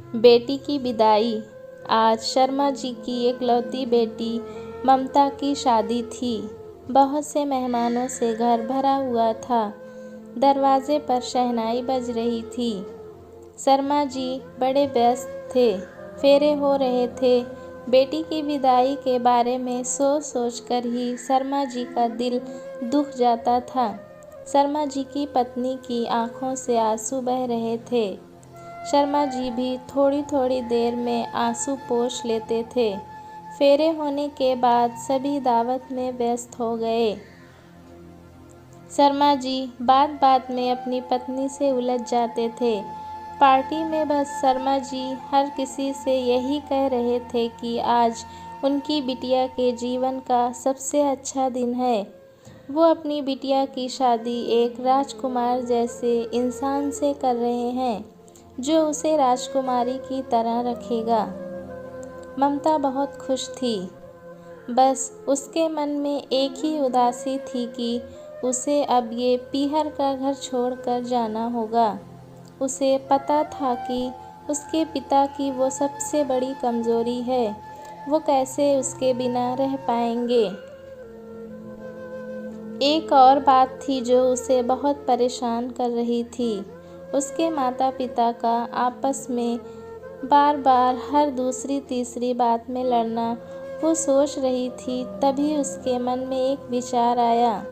बेटी की विदाई। आज शर्मा जी की एकलौती बेटी ममता की शादी थी। बहुत से मेहमानों से घर भरा हुआ था। दरवाजे पर शहनाई बज रही थी। शर्मा जी बड़े व्यस्त थे। फेरे हो रहे थे। बेटी की विदाई के बारे में सोच सोच कर ही शर्मा जी का दिल दुख जाता था। शर्मा जी की पत्नी की आंखों से आंसू बह रहे थे। शर्मा जी भी थोड़ी थोड़ी देर में आंसू पोंछ लेते थे। फेरे होने के बाद सभी दावत में व्यस्त हो गए। शर्मा जी बात बात में अपनी पत्नी से उलझ जाते थे। पार्टी में बस शर्मा जी हर किसी से यही कह रहे थे कि आज उनकी बिटिया के जीवन का सबसे अच्छा दिन है। वो अपनी बिटिया की शादी एक राजकुमार जैसे इंसान से कर रहे हैं, जो उसे राजकुमारी की तरह रखेगा। ममता बहुत खुश थी। बस उसके मन में एक ही उदासी थी कि उसे अब ये पीहर का घर छोड़कर जाना होगा। उसे पता था कि उसके पिता की वो सबसे बड़ी कमज़ोरी है। वो कैसे उसके बिना रह पाएंगे। एक और बात थी जो उसे बहुत परेशान कर रही थी। उसके माता पिता का आपस में बार बार हर दूसरी तीसरी बात में लड़ना वो सोच रही थी। तभी उसके मन में एक विचार आया।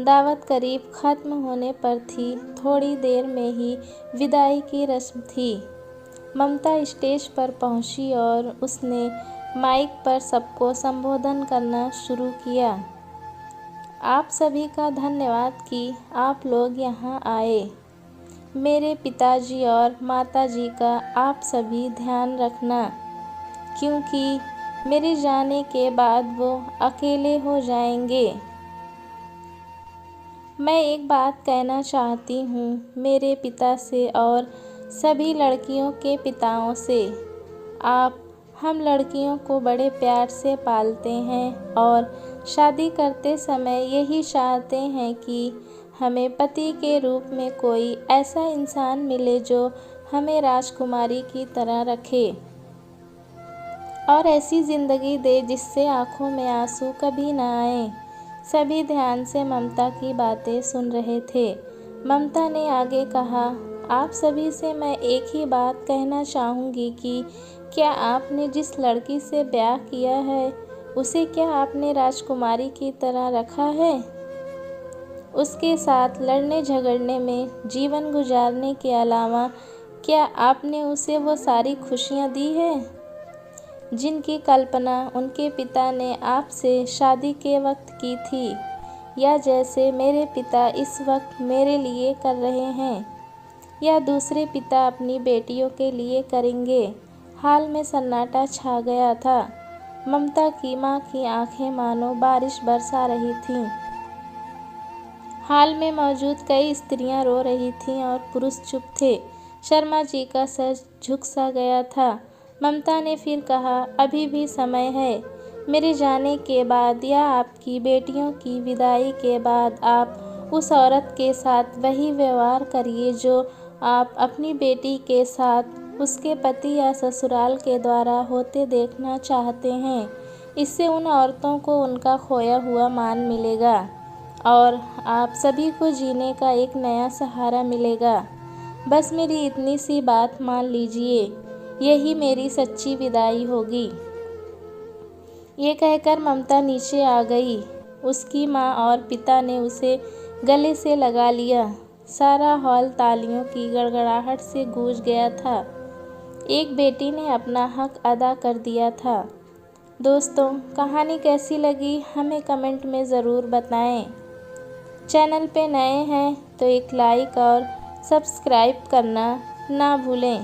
दावत करीब ख़त्म होने पर थी। थोड़ी देर में ही विदाई की रस्म थी। ममता स्टेज पर पहुंची और उसने माइक पर सबको संबोधन करना शुरू किया। आप सभी का धन्यवाद कि आप लोग यहाँ आए। मेरे पिताजी और माताजी का आप सभी ध्यान रखना, क्योंकि मेरे जाने के बाद वो अकेले हो जाएंगे। मैं एक बात कहना चाहती हूँ मेरे पिता से और सभी लड़कियों के पिताओं से। आप हम लड़कियों को बड़े प्यार से पालते हैं और शादी करते समय यही चाहते हैं कि हमें पति के रूप में कोई ऐसा इंसान मिले जो हमें राजकुमारी की तरह रखे और ऐसी ज़िंदगी दे जिससे आँखों में आंसू कभी ना आए। सभी ध्यान से ममता की बातें सुन रहे थे। ममता ने आगे कहा, आप सभी से मैं एक ही बात कहना चाहूँगी कि क्या आपने जिस लड़की से ब्याह किया है उसे क्या आपने राजकुमारी की तरह रखा है? उसके साथ लड़ने झगड़ने में जीवन गुजारने के अलावा क्या आपने उसे वो सारी खुशियाँ दी हैं जिनकी कल्पना उनके पिता ने आपसे शादी के वक्त की थी, या जैसे मेरे पिता इस वक्त मेरे लिए कर रहे हैं, या दूसरे पिता अपनी बेटियों के लिए करेंगे। हाल में सन्नाटा छा गया था। ममता की माँ की आंखें मानो बारिश बरसा रही थीं। हाल में मौजूद कई स्त्रियां रो रही थीं और पुरुष चुप थे। शर्मा जी का सर झुक सा गया था। ममता ने फिर कहा, अभी भी समय है। मेरे जाने के बाद या आपकी बेटियों की विदाई के बाद आप उस औरत के साथ वही व्यवहार करिए जो आप अपनी बेटी के साथ उसके पति या ससुराल के द्वारा होते देखना चाहते हैं। इससे उन औरतों को उनका खोया हुआ मान मिलेगा और आप सभी को जीने का एक नया सहारा मिलेगा। बस मेरी इतनी सी बात मान लीजिए, यही मेरी सच्ची विदाई होगी। ये कहकर ममता नीचे आ गई। उसकी माँ और पिता ने उसे गले से लगा लिया। सारा हॉल तालियों की गड़गड़ाहट से गूंज गया था। एक बेटी ने अपना हक अदा कर दिया था। दोस्तों, कहानी कैसी लगी हमें कमेंट में ज़रूर बताएं। चैनल पे नए हैं तो एक लाइक और सब्सक्राइब करना ना भूलें।